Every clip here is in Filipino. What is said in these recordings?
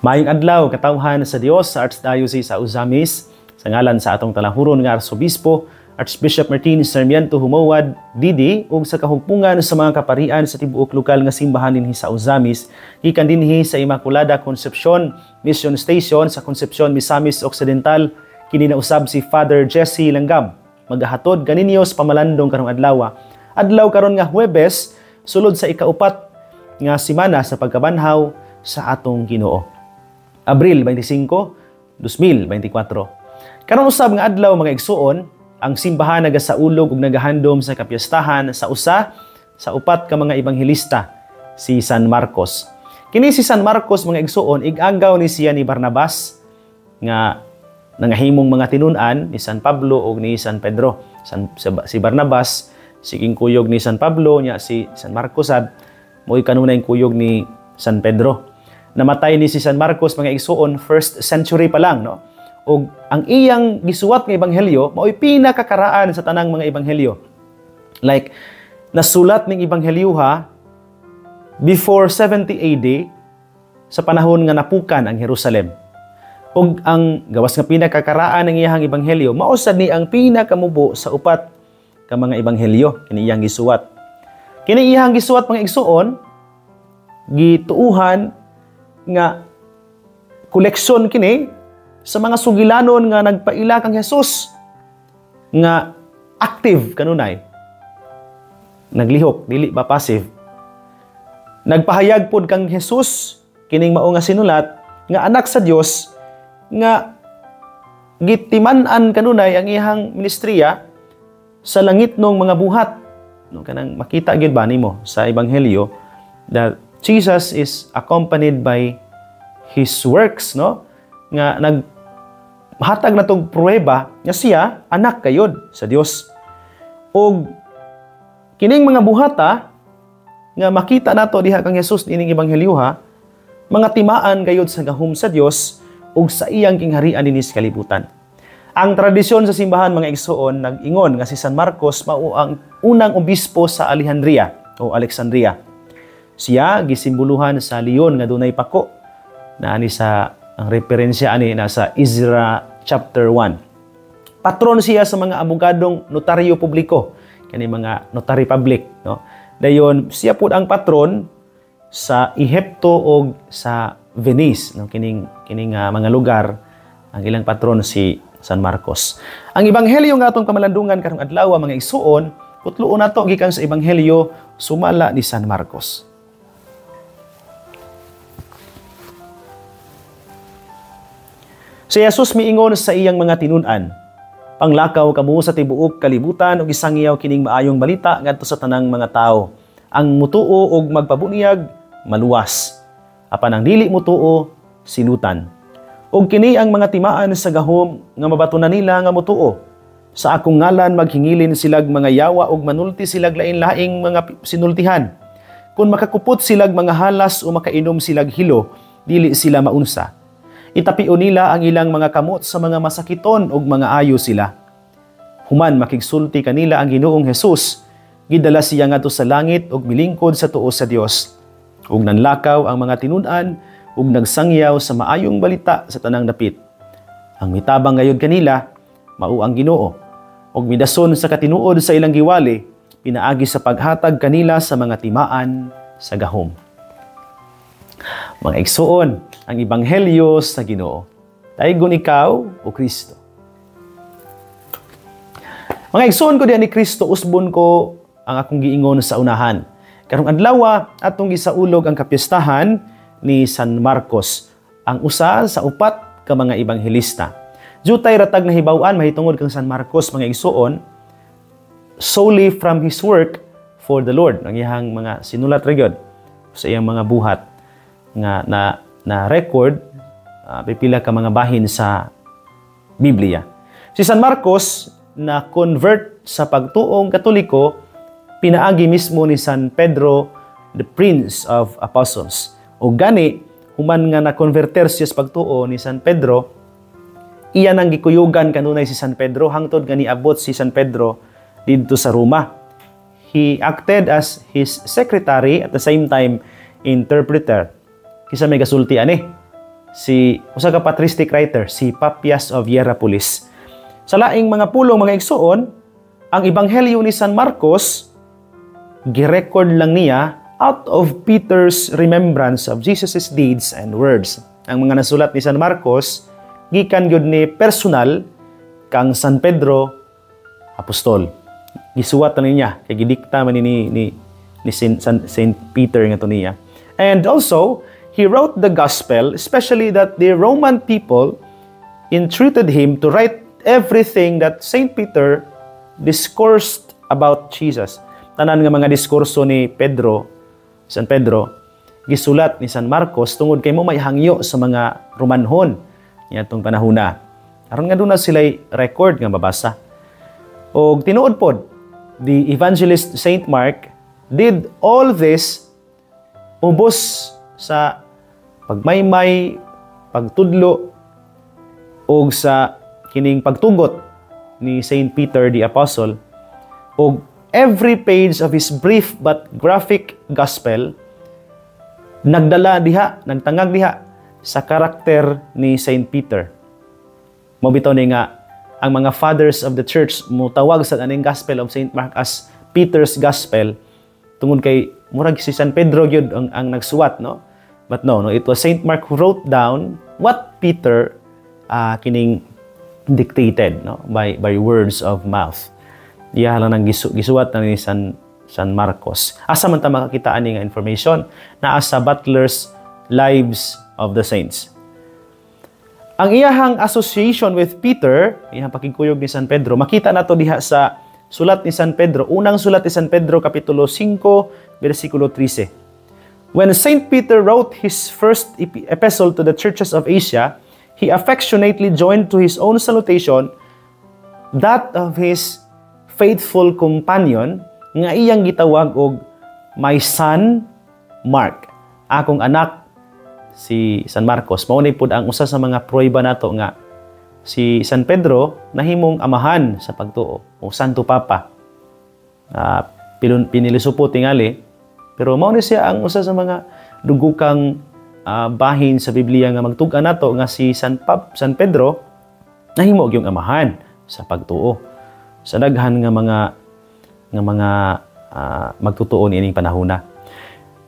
Maayong adlaw katawhan sa Dios sa Archdiocese sa Uzamis, sa ngalan sa atong talanghuron nga Arsobispo Archbishop Martin Sarmiento Humawad Didi ug sa kahugpungan sa mga kaparian sa tibuok lokal nga simbahan dinhi sa Uzamis, gikan dinhi sa Immaculada Concepcion Mission Station sa Concepcion, Misamis Occidental, kini na usab si Father Jesse Langgam. Magahatod kaninyo sa pamalandong karong adlaw. Adlaw karon nga Huwebes, sulod sa ikaupat nga semana sa pagkabanhaw sa atong Ginoo. Abril 25, 2024. Karon usab nga adlaw mga igsuon, ang simbahan nagasaulog ug nagahandom sa kapiyastahan sa upat ka mga ebanghelista, si San Marcos. Kini si San Marcos mga igsuon, igagaw ni siya ni Barnabas nga nangahimong mga tinun-an ni San Pablo ug ni San Pedro. Si Barnabas siging kuyog ni San Pablo, nya si San Marcos mo'y kanunay kuyog ni San Pedro. Namatay ni si San Marcos mga igsuon 1st century pa lang, no? O ang iyang gisuwat nga ebanghelyo mao'y pinakakaraan sa tanang mga ebanghelyo. Like nasulat ning ebanghelyo before 70 AD sa panahon nga napukan ang Jerusalem. O ang gawas nga pinakakaraan ng iyang ebanghelyo mao sad ni ang pinakamubo sa upat ka mga ebanghelyo kini iyang gisuwat. Kini iyang gisuwat mga igsuon gituuhan nga koleksyon kini sa mga sugilanon nga nagpaila kang Hesus nga active kanunay, naglihok dili ba passive, nagpahayag pod kang Hesus kining mao nga sinulat nga anak sa Dios nga gitiman-an kanunay ang iyang ministriya sa langitnong mga buhat, no? Kanang makita gyud ba nimo sa ebanghelyo that Jesus is accompanied by His works, no? Nga naghatag na tong pruweba nga siya anak kayod sa Dios. Og kining mga buhata nga makita nato diha kang Hesus ining ebanghelyo mga timaan kayod sa gahom sa Dios ug sa iyang kingharian dinhi sa kalibutan. Ang tradisyon sa simbahan mga igsuon nag-ingon nga si San Marcos mao ang unang obispo sa Alejandria o Alexandria. Siya gisimboluhan sa leon nga dunay pako. Naani sa ang referensya ani nasa Ezra chapter 1. Patron siya sa mga abogadong notaryo publiko, kani mga notary public, no? Dayon siya pud ang patron sa Ehipto o sa Venice, no? Kining mga lugar ang ilang patron si San Marcos. Ang ebanghelyo nga atong kamalandungan karong adlaw mga igsuon, putluon nato gikan sa ebanghelyo sumala ni San Marcos. Si Jesus miingon sa iyang mga tinun-an, "Panglakaw kamo sa tibuok kalibutan ug isangyaw kining maayong balita ngadto sa tanang mga tawo. Ang mutuo ug magpabunyag maluwas. Apan ang dili mutuo silutan. Ug kini ang mga timaan sa gahom nga mabatunan nila nga mutuo. Sa akong ngalan maghingilin silag mga yawa ug manulti silag lain-laing mga sinultihan. Kung makakupot silag mga halas o makainom silag hilo, dili sila maunsa. Itapion nila ang ilang mga kamot sa mga masakiton ug mga ayo sila. Human makigsulti kanila ang Ginoong Hesus, gidala siya ngadto sa langit ug milingkod sa tuo sa Dios. Ug nanlakaw ang mga tinun-an ug nagsangyaw sa maayong balita sa tanang dapit. Ang mitabang gayud kanila mao ang Ginoo, ug midason sa katinuod sa ilang giwali, pinaagi sa paghatag kanila sa mga timaan sa gahom." Mga igsuon, ang ebanghelyo sa Ginoo. Daygon ikaw o Kristo. Mga igsuon ko diyan ni Kristo, usbon ko ang akong giingon sa unahan. Karong adlaw atong gisaulog ang kapiyastahan ni San Marcos, ang usa sa upat ka mga ebanghelista. Jutay ratag na hibaw-an mahitungod kang San Marcos mga igsuon, solely from his work for the Lord. Ang iyang mga sinulat ra gyud sa iyang mga buhat nga na record pipila ka mga bahin sa Biblia. Si San Marcos na convert sa pagtuong Katoliko pinaagi mismo ni San Pedro, the Prince of Apostles. O gani human nga na-converter siya sa pagtuo ni San Pedro, iyan ang gikuyugan kanunay si San Pedro hangtod nga niabot si San Pedro didto sa Roma. He acted as his secretary at the same time interpreter. Kisa may kasulti ani. usa ka patristic writer, si Papias of Hierapolis. Sa laing mga pulong mga igsuon, ang ebanghelyo ni San Marcos girecord lang niya out of Peter's remembrance of Jesus' deeds and words. Ang mga nasulat ni San Marcos gikan gyud ni personal kang San Pedro apostol. Gisuwat na niya kay gidikta man ni Saint Peter nga to niya. And also, he wrote the gospel, especially that the Roman people entreated him to write everything that Saint Peter discoursed about Jesus. Tanan nga mga diskurso ni San Pedro, gisulat ni San Marcos tungod kay mo may hangyo sa mga Romanhon niadtong panahona. Aron nga doon na sila'y record nga mabasa. O tinuod pod, the evangelist Saint Mark did all this ubos sa pagmaymay, pagtudlo, o sa kining pagtugot ni Saint Peter the Apostle, o every page of his brief but graphic gospel nagtangag diha sa karakter ni Saint Peter. Mobitaw ni nga ang mga fathers of the church mutawag sa aning gospel of Saint Mark as Peter's gospel tungod kay murag si San Pedro gyud ang nagsuwat, no? But no, it was Saint Mark who wrote down what Peter kining dictated, no, by words of mouth. Iya lang nang gisuwat na ni San Marcos. Asa man ta makakita ani nga information naa sa Butler's Lives of the Saints. Ang iyahang association with Peter, iyang pakigkuyog ni San Pedro, makita nato diha sa sulat ni San Pedro, unang sulat ni San Pedro kapitulo 5 bersikulo 13. When Saint Peter wrote his first epistle to the churches of Asia, he affectionately joined to his own salutation that of his faithful companion nga iyang gitawag og my son Mark. Akong anak si San Marcos. Maunay pod ang usa sa mga pruweba nato nga si San Pedro nahimong amahan sa pagtuo o Santo Papa. Pinilisupot tingali, pero mao ni siya ang usa sa mga dugukang bahin sa Biblia nga magtug-an nato nga si San Pedro nahimo gyung amahan sa pagtuo sa daghan nga mga magtutuo niining panahona.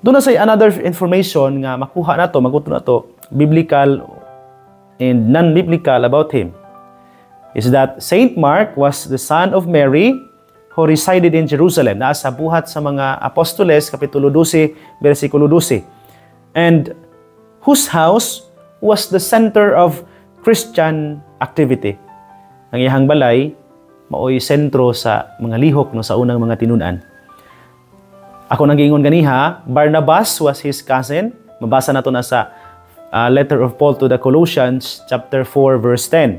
Doon na say another information nga makuha nato, maguto nato biblical and non-biblical about him is that Saint Mark was the son of Mary who resided in Jerusalem. Nasa buhat sa mga Apostoles kapitulo 12 bersikulo 12. And whose house was the center of Christian activity. Ang iyang balay maoy sentro sa mga lihok no sa unang mga tinunan. Ako nang giingon ganiha, Barnabas was his cousin. Mabasa nato na sa letter of Paul to the Colossians chapter 4 verse 10.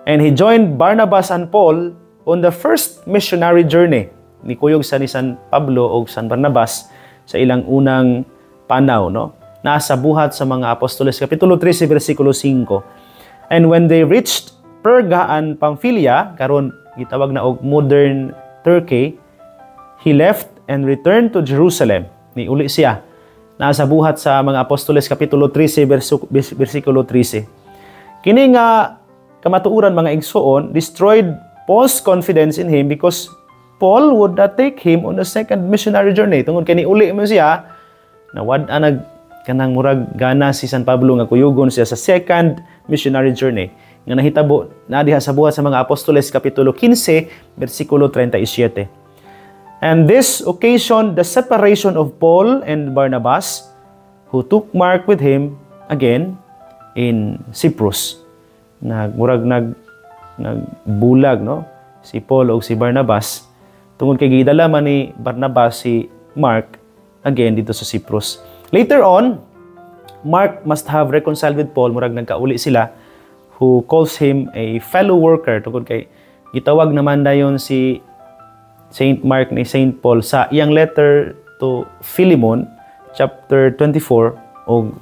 And he joined Barnabas and Paul on the first missionary journey. Nikuyog sa ni San Pablo o San Barnabas sa ilang unang panaw, no? Nasa buhat sa mga Apostoles kapitulo 13 bersikulo 5. And when they reached Perga and Pamphylia, karon gitawag na og modern Turkey, he left and returned to Jerusalem. Niuli siya. Nasa buhat sa mga Apostoles kapitulo 13 bersikulo 13. Kini nga kamatuoran mga igsoon destroyed Paul's confidence in him because Paul would not take him on the second missionary journey. Tungod kay niuli man siya, nawad-an kanang murag gana si San Pablo nga kuyugon siya sa second missionary journey nga nahitabo na diha sa buhat sa mga Apostoles kapitulo 15 bersikulo 37. And this occasioned the separation of Paul and Barnabas, who took Mark with him again in Cyprus. Nagbulag, no? Si Paul o si Barnabas. Tungod kay gidala man ni Barnabas si Mark again dito sa Cyprus. Later on, Mark must have reconciled with Paul. Murag nagkauli sila, who calls him a fellow worker. Tungod kay gitawag naman dayon si Saint Mark ni Saint Paul sa iyang letter to Philemon, chapter 24, o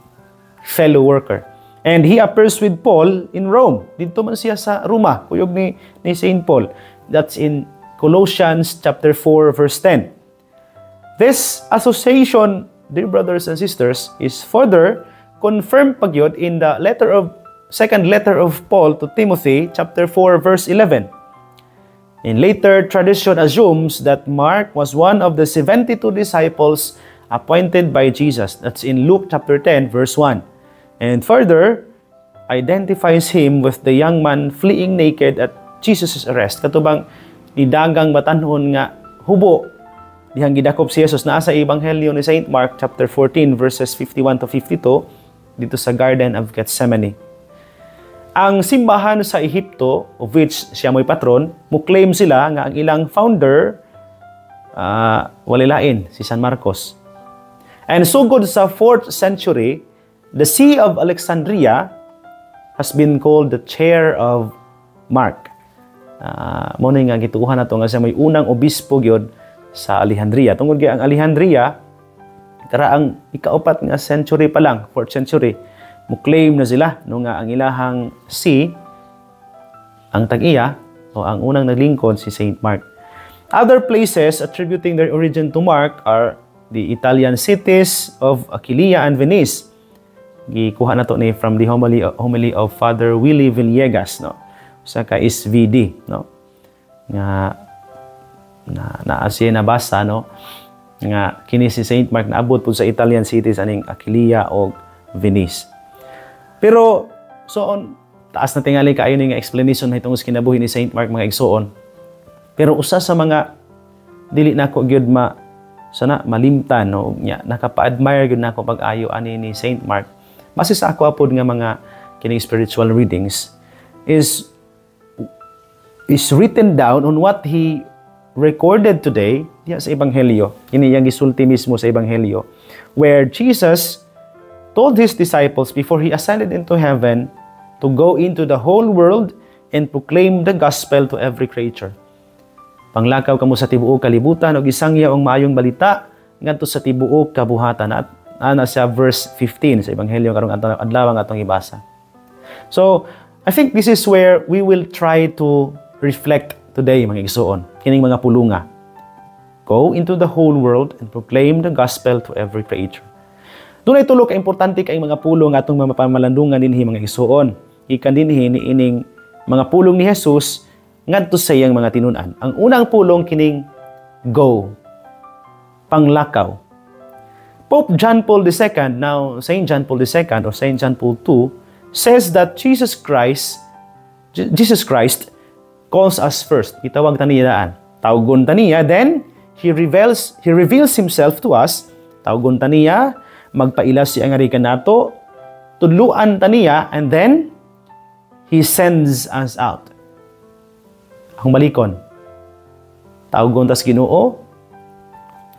fellow worker. And he appears with Paul in Rome. Dito man siya sa Roma, kuyog ni Saint Paul. That's in Colossians chapter 4, verse 10. This association, dear brothers and sisters, is further confirmed pa gyud in the second letter of Paul to Timothy, chapter 4, verse 11. And later, tradition assumes that Mark was one of the 72 disciples appointed by Jesus. That's in Luke chapter 10, verse 1. And further, identifies him with the young man fleeing naked at Jesus' arrest. Katubang nidagang batanon nga hubo dihang gidakop si Jesus naa sa Ebanghelyo ni Saint Mark chapter 14 verses 51 to 52 dito sa Garden of Gethsemane. Ang simbahan sa Ehipto, of which siya mo'y patron, muklaim sila nga ang ilang founder walilain si San Marcos. And so good sa 4th century, the See of Alexandria has been called the Chair of Mark. Muna nga gituuhan na ito nga siya may unang obispo gyud sa Alejandria. Tungod kay ang Alejandria, karaang ikaapat nga century pa lang, 4th century, muklaim na sila no nga ang ilahang see ang tag-iya o ang unang naglingkod si Saint Mark. Other places attributing their origin to Mark are the Italian cities of Aquileia and Venice. Gikuha na to ni from the homily of Father Willie Villegas, no, sa SVD, no, nga na siya nabasa, no, nga kini si Saint Mark naabot po sa Italian cities aning Aquileia o Venice. Pero taas na tingali kaayo ni nga explanation na itong kinabuhi ni Saint Mark mga igsoon. Pero usa sa mga dili nako gyud sana malimtan, no, nya nakapa-admire gyud nako pag-ayo ani ni Saint Mark. Base sa ako apod nga mga kining spiritual readings is written down on what he recorded today sa Ebanghelyo. Ini yang gisulti mismo sa Ebanghelyo, where Jesus told his disciples before he ascended into heaven to go into the whole world and proclaim the gospel to every creature. Panglakaw kamo sa tibuok kalibutan ug isangya ang maayong balita ngadto sa tibuok kabuhatan. At ana sa verse 15 sa Ebanghelyo karong adlaw atong ibasa. So, I think this is where we will try to reflect today mga igsoon, kining mga pulunga. Go into the whole world and proclaim the gospel to every creature. Dunay tulo ka importante kay mga pulong atong mapamalandungan dinhi mga igsoon. Ikan dinhi niining mga pulong ni Jesus ngadto sa iyang mga tinun-an. Ang unang pulong kining go, panglakaw. Pope John Paul II, now Saint John Paul II or Saint John Paul II, says that Jesus Christ calls us first. Itawag taniyaan. Tawgon taniya, then He reveals Himself to us. Tawgon taniya, magpaila siya nga rikan nato, tudluan taniya, and then He sends us out. Ang balikon, tawgon tas Ginoo,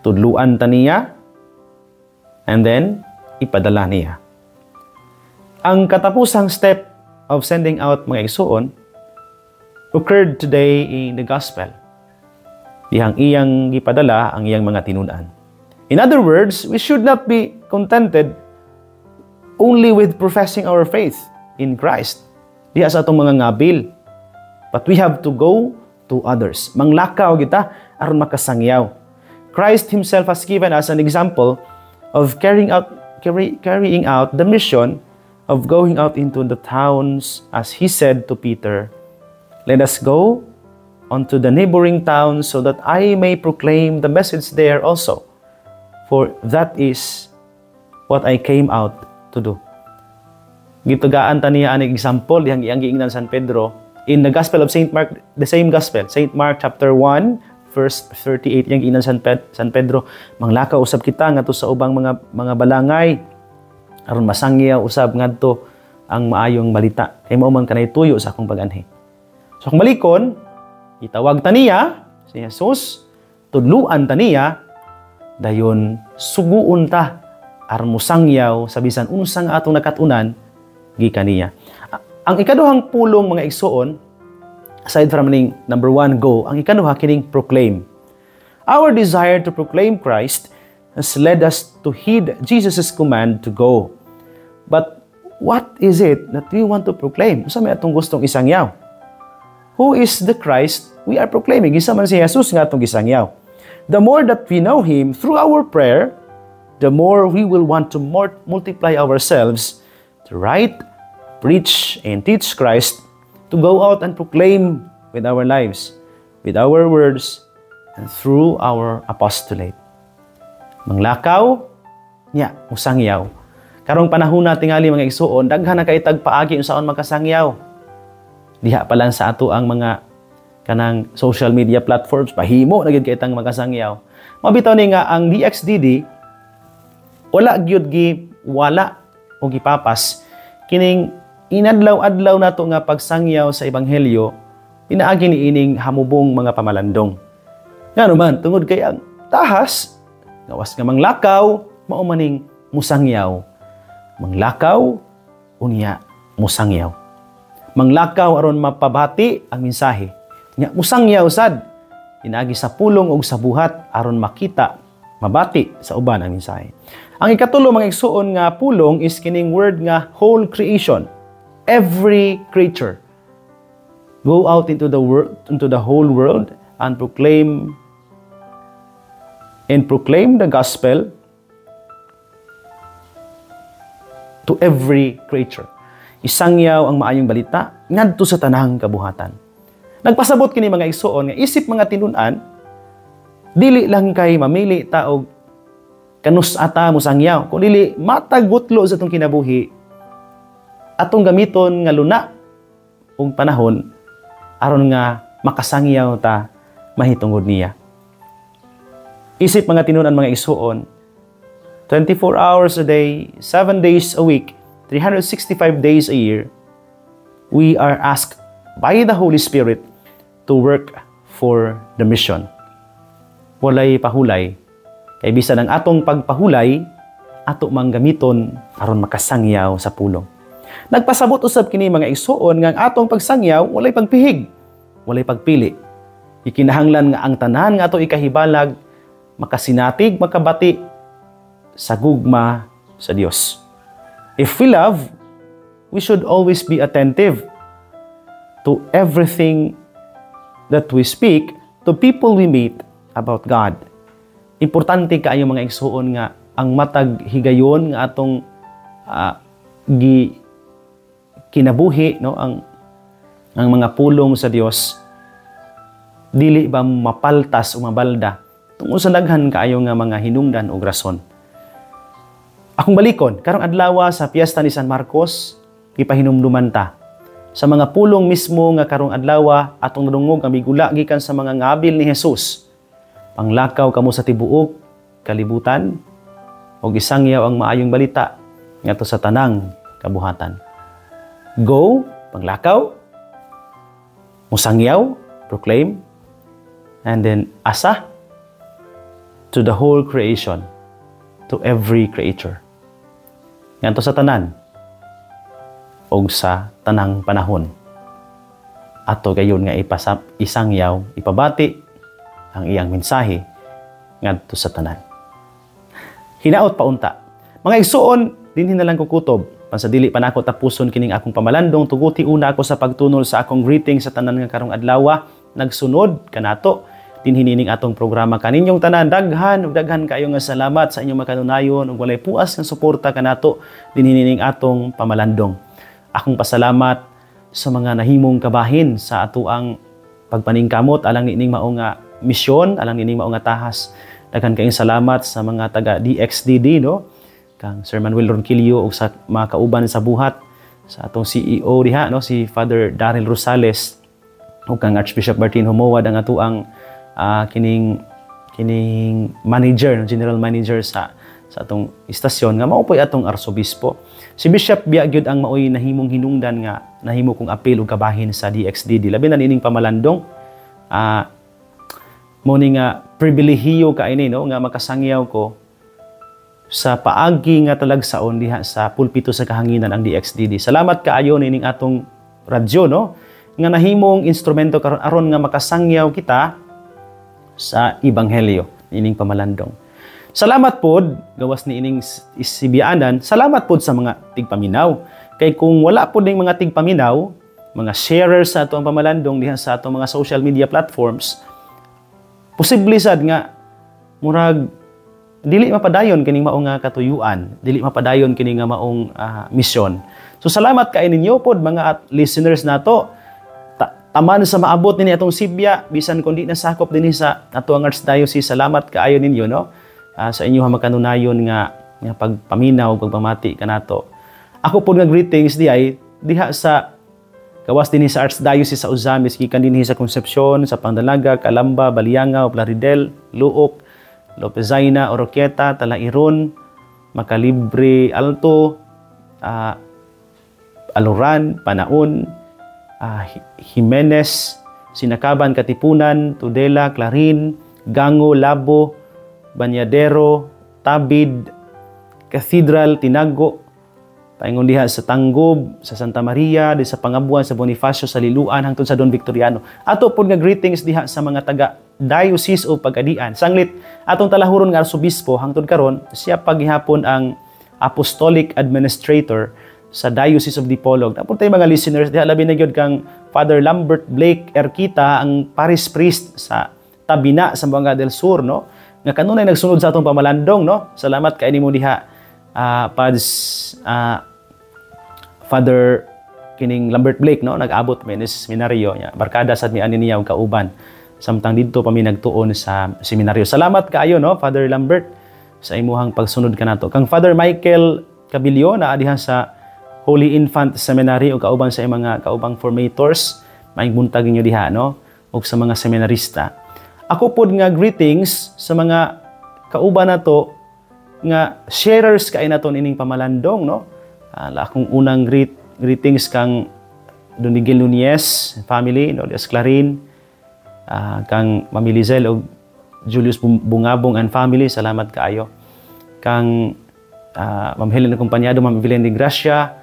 tudluan taniya, and then ipadala niya. Ang katapusang step of sending out mga igsoon occurred today in the gospel. Dihang iyang gipadala ang iyang mga tinun-an. In other words, we should not be contented only with professing our faith in Christ. Diha sa atong mga ngabil. But we have to go to others. Manglakaw kita aron makasangyaw. Christ Himself has given us an example of carrying out the mission of going out into the towns, as He said to Peter, "Let us go unto the neighboring towns so that I may proclaim the message there also. For that is what I came out to do." Gitugaan taniya ang example yang giingnan San Pedro in the Gospel of Saint Mark, the same Gospel, Saint Mark chapter 1 verse 38 yang giingnan San Pedro, manglakaw usab kita ngadto sa ubang mga balangay aron masangyaw usab ngadto ang maayong balita kay mao man kanay tuyo sa akong pag-anhi. So kung balikon, itawag taniya si Jesus, tudluan taniya, dayon suguon ta aron musangyaw sa bisan unsang atong nakatunan gikan niya. Ang ikaduhang pulong mga igsoon, aside from number 1, go, ang ikaduha kining proclaim. Our desire to proclaim Christ has led us to heed Jesus' command to go. But what is it that we want to proclaim? Sa may atong gustong isangyaw? Who is the Christ we are proclaiming? Isa man si Jesus nga atong isangyaw. The more that we know Him through our prayer, the more we will want to multiply ourselves to write, preach, and teach Christ, to go out and proclaim with our lives, with our words, and through our apostolate. Manglakaw, musangyaw. Karong panahon na tingali mga igsuon, daghan na kay tagpaagi unsaon makasangyaw. Diha pa lang sa ato ang mga kanang social media platforms, pahimo na gid kay tang makasangyaw. Mabitaw ni nga ang DXDD wala gyud wala o gipapas kining inadlaw-adlaw nato nga pagsangyaw sa ebanghelyo pinaagi ni ining hamubong mga pamalandong. Ngano man tungod kay ang tahas gawas nga manglakaw mao maning musangyaw. Manglakaw unya musangyaw. Manglakaw aron mapabati ang mensahe. Nya musangyaw sad inaagi sa pulong ug sa buhat aron makita mabati sa uban ang mensahe. Ang ikatulo mga igsuon nga pulong is kining word nga whole creation. Every creature. Go out into the world, into the whole world and proclaim the gospel to every creature. Isangyaw ang maayong balita ngadto sa tanang kabuhatan. Nagpasabot kini mga igsuon nga isip mga tinun-an dili lang kay mamili ta og kanus ata mo sangyaw kun dili matagutlo sa atong kinabuhi atong gamiton nga luna ug panahon aron nga makasangyaw ta mahitungod niya. Isip mga tinun-an mga igsuon 24 hours a day, 7 days a week, 365 days a year, we are asked by the Holy Spirit to work for the mission. Walay pahulay, kay bisan ang atong pagpahulay, ato mang gamiton aron makasangyaw sa pulong. Nagpasabot usab kini mga igsuon nga ang atong pagsangyaw walay pagpihig, walay pagpili. Ikinahanglan nga ang tanan nga ato ikahibalag makasinatig, makabati sa gugma sa Dios. If we love, we should always be attentive to everything that we speak to people we meet about God. Importante kaayo mga igsuon nga ang matag higayon nga atong kinabuhi no ang mga pulong sa Dios dili ba mapaltas o mabalda tungod sa daghan kaayo nga mga hinungdan o rason. Akong balikon karong adlaw sa piyesta ni San Marcos gipahinumduman ta sa mga pulong mismo nga karong adlaw atong nadungog ang migula gikan sa mga ngabil ni Jesus. Panglakaw kamo sa tibuok kalibutan og isangyaw ang maayong balita ngadto sa tanang kabuhatan. Go, panglakaw, musangyaw, proclaim, and then asa to the whole creation, to every creature. Ngadto sa tanan og sa tanang panahon. Ato gayon nga isangyaw, ipabati ang iyang mensahe ngadto sa tanan. Hinaot paunta. Mga igsuon, dinhi na lang kukutob. Pansa dili pa nako tapuson kining akong pamalandong, tuguti una ako sa pagtunol sa akong greeting sa tanan nga karong adlaw. Nagsunod kanato dinhi nining atong programa kaninyong tanan. Daghan kayo nga salamat sa inyong makanunayon ug walay puas nga suporta kanato dinhi nining atong pamalandong. Akong pasalamat sa mga nahimong kabahin sa ato ang pagpaningkamot alang nining mao nga misyon, alang nining mao nga tahas. Daghan kayong salamat sa mga taga DXDD no. Kang Sir Manuel Ronquillo ug sa mga kauban sa buhat sa atong CEO diha no si Father Daryl Rosales ug kang Archbishop Martin Humowad ang ato ang kining manager, general manager sa atong istasyon nga mao poy atong arsobispo. Si Bishop Biagyud ang maoy nahimong hinungdan nga nahimo kong apil ug kabahin sa DXDD labi na nining pamalandong mo ni nga pribilehiyo kaini no nga makasangyaw ko sa paagi nga talagsaon diha sa pulpito sa kahanginan ang DXDD. Salamat kaayo nining atong radyo no nga nahimong instrumento karon aron nga makasangyaw kita sa ebanghelyo nining pamalandong. Salamat pod gawas ni ining isibianan. Salamat pod sa mga tigpaminaw. Kay kung wala pod ning mga tigpaminaw, mga sharers sa atong pamalandong diha sa atong mga social media platforms, posible sad nga murag dili mapadayon kining maong nga katuyuan, dili mapadayon kining nga maong misyon. So salamat kay ninyo pod mga listeners nato. Taman sa maabot nini atong Sibya, bisan kundi nasakop dinhi sa ato ang Archdiocese, salamat kaayo ninyo no. Sa inyo makanunayon nga pagpaminaw, pagpamati kanato. Ako pod nga greetings diha sa gawas dinhi sa Archdiocese sa Ozamis, gikan dinhi sa Concepcion, sa Pangdalaga, Calamba, Balianga, Plaridel, Luok, Lopezaina, Oroquieta, Talairon, Macalibre, Alto, Aluran, Panaon, Jimenez, Sinakaban, Katipunan, Tudela, Clarin, Gango, Labo, Banyadero, Tabid, Cathedral, Tinago, paingon diha sa Tanggob, sa Santa Maria, di sa Pangabuan, sa Bonifacio, sa Liluan, hangtod sa Don Victoriano. Ato po nga greetings diha sa mga taga-diocese o pagadian. Sanglit, atong talahuron nga arsobispo, hangtod karon siya paghihapon ang apostolic administrator sa Diocese of Dipolog. Tapos tayo mga listeners, diha labi na gyud kang Father Lambert Blake Erquita, ang parish priest sa Tabina, sa Buanga del Sur, no? Nga kanunay nagsunod sa atong pamalandong, no? Salamat kay nimo diha, Father kining Lambert Blake, no? Nag-abot mi sa seminaryo niya. Barkada sad mi ani niya og kauban. Samtang didto pa mi nagtuon sa seminaryo. Salamat kaayo, no, Father Lambert, sa imuhang pagsunod kanato. Kang Father Michael Cabilio na diha sa Holy Infant Seminary o kauban sa mga kaubang formators, maing buntag ninyo diha, no? O sa mga seminarista. Ako pod nga greetings sa mga kauban nato nga sharers kay naton ining pamalandong, no? Akong unang greetings kang Don Miguel Nunez family, no, Dias Clarin, kang Mami Lizel o Julius Bungabong and family, salamat kaayo. Kang Ma'am Helen Acompañado, Ma'am Evelyn de Gracia,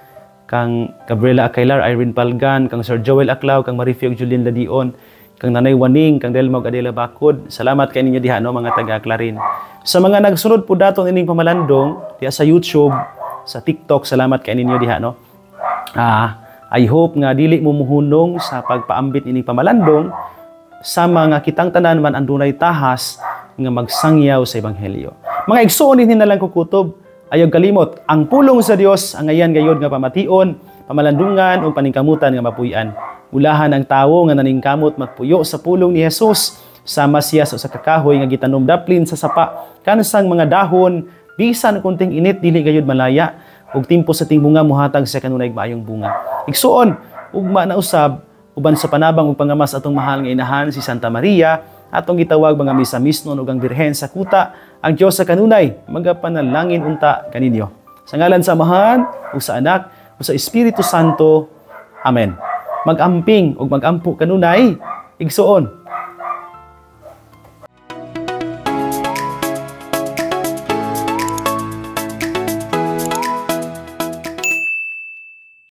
kang Gabriela Acailar, Irene Palgan, kang Sir Joel Aclao, kang Marifio Julian Ladion, kang Nanay Waning, kang Delmog Adela Bacod. Salamat kay ninyo diha, no, mga taga Clarin. Sa mga nagsunod po daton ining pamalandong diha sa YouTube, sa TikTok, salamat kay ninyo diha, no. I hope nga dili mo muhunong sa pagpaambit ining pamalandong sa mga kitang tanan man andunay tahas nga magsangyaw sa ebanghelyo. Mga igsoon dinhi na lang kukutob. Ayaw kalimot, ang pulong sa Dios ang ayan gayod nga pamation, pamalandungan o paningkamutan nga mapuy-an. Ulahan ang tawo nga naningkamot magpuyo sa pulong ni Jesus, sama siya sa kakahoy nga gitanom daplin sa sapa, kansang mga dahon, bisan kunting init dili gayod malaya, ug timpo sa tingbunga muhatag sa kanunay maayong bunga. Igsuon, ugma na usab, uban sa panabang ug pangamas atong mahal nga inahan si Santa Maria, atong gitawag mga misa-misnon ug ang birhen sa kuta, ang Dios sa kanunay magapanalangin unta kaninyo. Sa ngalan sa Amahan ug sa Anak ug sa Espiritu Santo. Amen. Magamping ug magampo kanunay igsuon